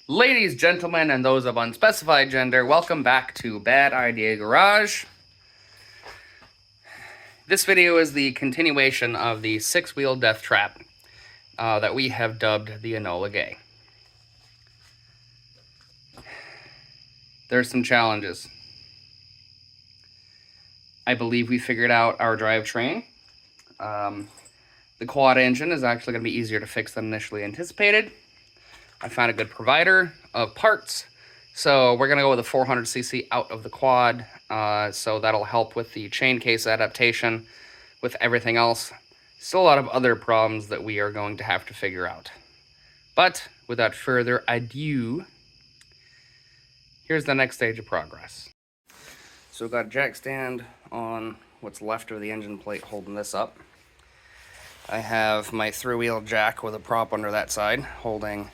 Ladies, gentlemen, and those of unspecified gender, welcome back to Bad Idea Garage. This video is the continuation of the six-wheel death trap that we have dubbed the Enola Gay. There's some challenges. I believe we figured out our drivetrain. The quad engine is actually going to be easier to fix than initially anticipated. I found a good provider of parts, so we're going to go with a 400cc out of the quad, so that'll help with the chain case adaptation. With everything else, still a lot of other problems that we are going to have to figure out. But without further ado, here's the next stage of progress. So we've got a jack stand on what's left of the engine plate holding this up. I have my three-wheel jack with a prop under that side holding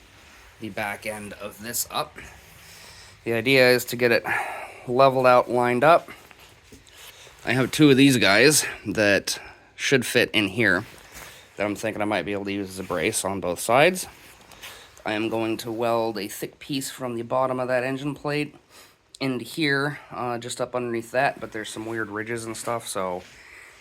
the back end of this up. The idea is to get it leveled out, lined up. I have two of these guys that should fit in here that I'm thinking I might be able to use as a brace on both sides. I am going to weld a thick piece from the bottom of that engine plate into here, just up underneath that, but there's some weird ridges and stuff, so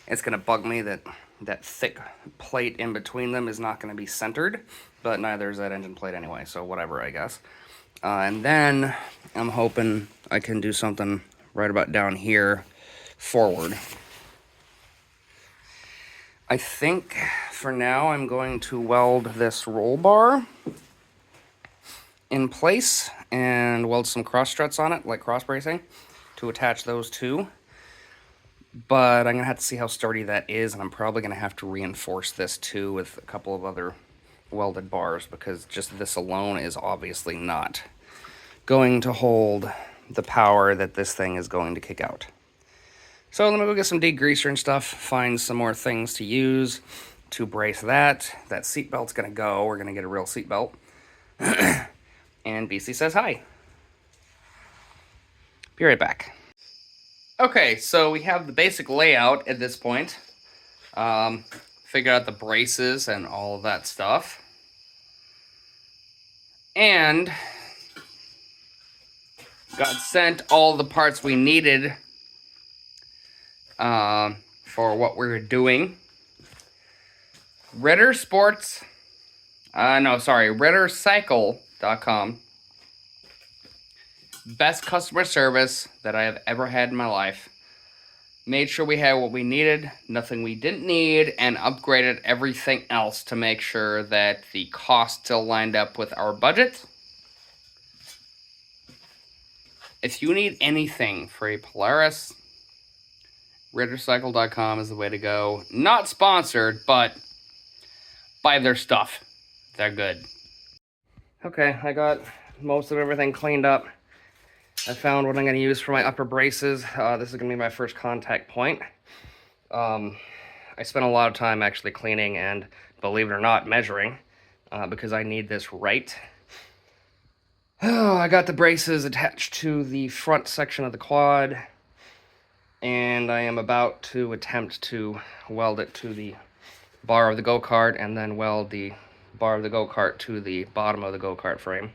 it's going to bug me that that thick plate in between them is not going to be centered, but neither is that engine plate anyway, so whatever, I guess. And then I'm hoping I can do something right about down here forward. I think for now I'm going to weld this roll bar in place and weld some cross struts on it, like cross bracing, to attach those two. But I'm going to have to see how sturdy that is, and I'm probably going to have to reinforce this too with a couple of other welded bars, because just this alone is obviously not going to hold the power that this thing is going to kick out. So let me go get some degreaser and stuff, find some more things to use to brace that. That seat belt's going to go. We're going to get a real seat belt. And BC says hi. Be right back. Okay, so we have the basic layout at this point. Figured out the braces and all of that stuff. And got sent all the parts we needed for what we're doing. RitterCycle.com. Best customer service that I have ever had in my life. Made sure we had what we needed, nothing we didn't need, and upgraded everything else to make sure that the cost still lined up with our budget. If you need anything for a Polaris, RitterCycle.com is the way to go. Not sponsored, but buy their stuff. They're good. Okay, I got most of everything cleaned up. I found what I'm going to use for my upper braces. This is going to be my first contact point. I spent a lot of time actually cleaning and, believe it or not, measuring, because I need this right. Oh, I got the braces attached to the front section of the quad, and I am about to attempt to weld it to the bar of the go-kart, and then weld the bar of the go-kart to the bottom of the go-kart frame.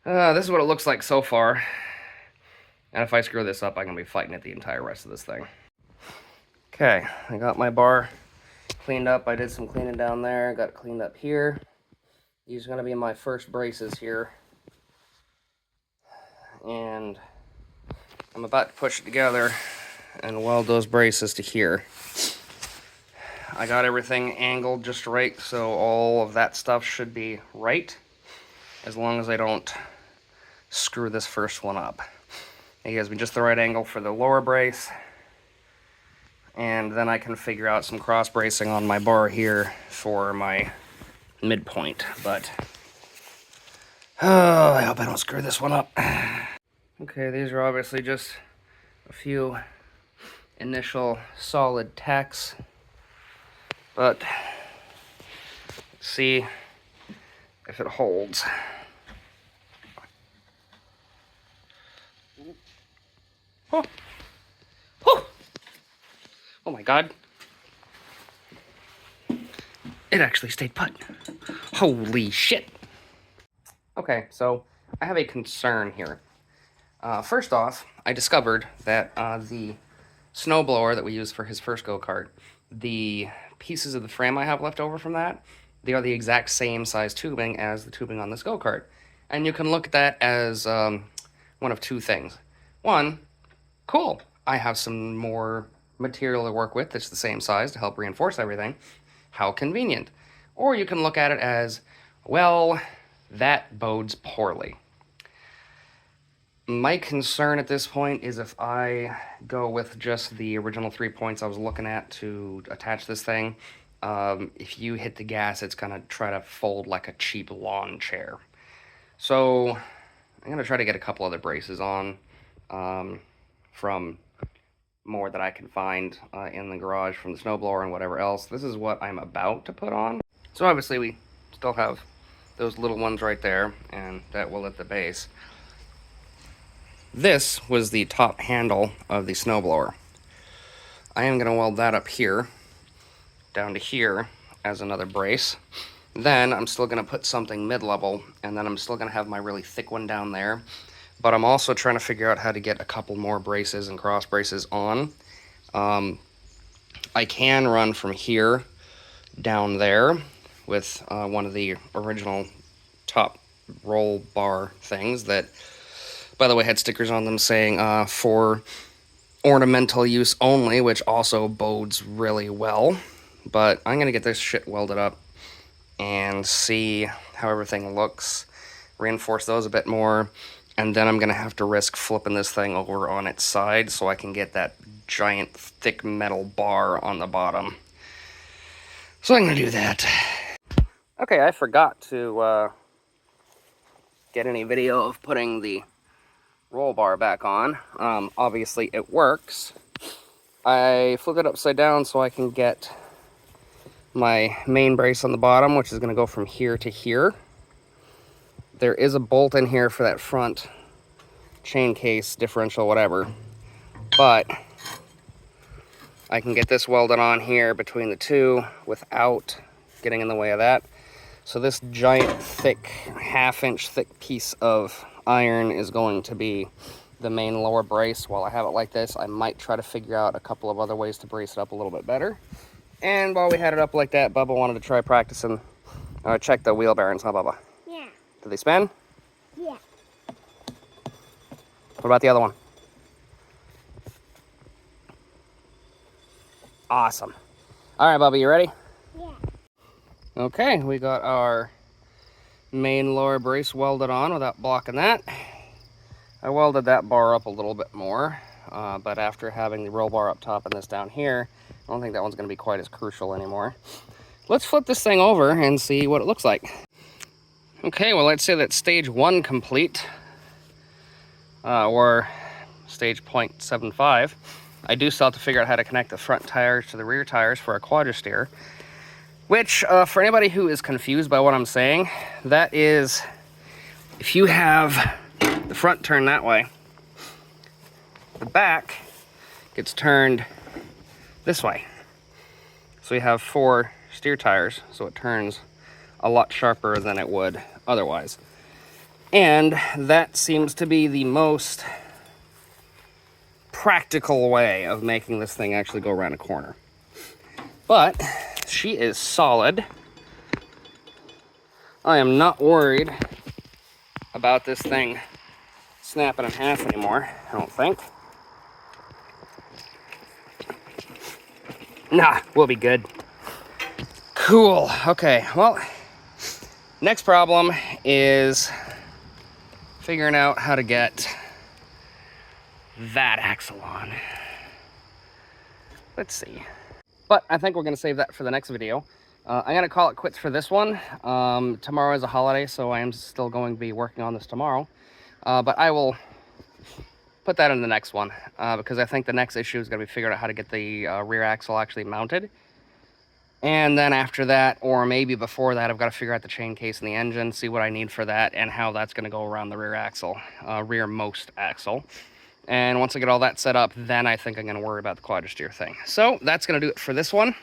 This is what it looks like so far. And if I screw this up, I'm going to be fighting it the entire rest of this thing. Okay, I got my bar cleaned up. I did some cleaning down there. Got it cleaned up here. These are going to be my first braces here. And I'm about to push it together and weld those braces to here. I got everything angled just right, so all of that stuff should be right, as long as I don't screw this first one up. It gives me just the right angle for the lower brace, and then I can figure out some cross bracing on my bar here for my midpoint. But oh, I hope I don't screw this one up. Okay, these are obviously just a few initial solid tacks, but let's see if it holds. Oh. Oh. Oh my God. It actually stayed put. Holy shit. Okay, so I have a concern here. First off, I discovered that the snowblower that we used for his first go-kart, the pieces of the frame I have left over from that, they are the exact same size tubing as the tubing on this go-kart. And you can look at that as one of two things. One, cool, I have some more material to work with that's the same size to help reinforce everything. How convenient. Or you can look at it as, well, that bodes poorly. My concern at this point is if I go with just the original 3 points I was looking at to attach this thing, if you hit the gas, it's going to try to fold like a cheap lawn chair. So I'm going to try to get a couple other braces on from more that I can find in the garage from the snowblower and whatever else. This is what I'm about to put on. So obviously we still have those little ones right there, and that will at the base. This was the top handle of the snowblower. I am going to weld that up here, down to here, as another brace. Then I'm still going to put something mid-level, and then I'm still going to have my really thick one down there. But I'm also trying to figure out how to get a couple more braces and cross braces on. I can run from here down there with one of the original top roll bar things that, by the way, had stickers on them saying for ornamental use only, which also bodes really well. But I'm going to get this shit welded up and see how everything looks, reinforce those a bit more, and then I'm going to have to risk flipping this thing over on its side so I can get that giant thick metal bar on the bottom. So I'm going to do that. Okay, I forgot to get any video of putting the roll bar back on. Obviously it works. I flipped it upside down so I can get my main brace on the bottom, which is going to go from here to here. There is a bolt in here for that front chain case, differential, whatever, but I can get this welded on here between the two without getting in the way of that. So this giant thick, half-inch thick piece of iron is going to be the main lower brace. While I have it like this, I might try to figure out a couple of other ways to brace it up a little bit better. And while we had it up like that, Bubba wanted to try practicing, check the wheel bearings, huh, Bubba? Yeah. Do they spin? Yeah. What about the other one? Awesome. All right, Bubba, you ready? Yeah. Okay, we got our main lower brace welded on without blocking that. I welded that bar up a little bit more, but after having the roll bar up top and this down here, I don't think that one's going to be quite as crucial anymore. Let's flip this thing over and see what it looks like. Okay, well, let's say that's stage 1 complete, or stage 0.75. I do still have to figure out how to connect the front tires to the rear tires for a quadristeer, which, for anybody who is confused by what I'm saying, that is, if you have the front turned that way, the back gets turned this way. So we have 4 steer tires, so it turns a lot sharper than it would otherwise. And that seems to be the most practical way of making this thing actually go around a corner. But she is solid. I am not worried about this thing snapping in half anymore, I don't think. Nah, we'll be good. Cool. Okay, well, next problem is figuring out how to get that axle on. Let's see. But I think we're going to save that for the next video. I'm going to call it quits for this one. Tomorrow is a holiday, so I am still going to be working on this tomorrow. But I will put that in the next one, because I think the next issue is going to be figuring out how to get the rear axle actually mounted. And then after that, or maybe before that, I've got to figure out the chain case and the engine, see what I need for that, and how that's going to go around the rear axle, rearmost axle. And once I get all that set up, then I think I'm going to worry about the quadristeer thing. So that's going to do it for this one.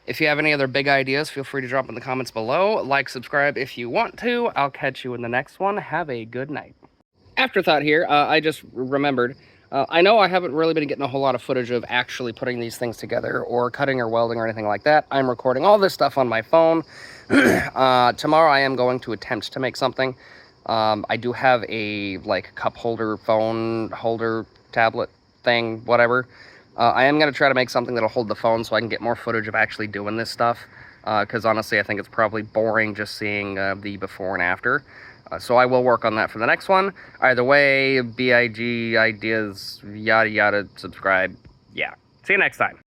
If you have any other big ideas, feel free to drop in the comments below. Like, subscribe if you want to. I'll catch you in the next one. Have a good night. Afterthought here, I just remembered. I know I haven't really been getting a whole lot of footage of actually putting these things together or cutting or welding or anything like that. I'm recording all this stuff on my phone. Tomorrow I am going to attempt to make something. I do have a like cup holder, phone holder, tablet thing, whatever. I am going to try to make something that'll hold the phone so I can get more footage of actually doing this stuff. Because honestly, I think it's probably boring just seeing the before and after. So I will work on that for the next one. Either way, BIG, ideas, yada yada, subscribe. Yeah. See you next time.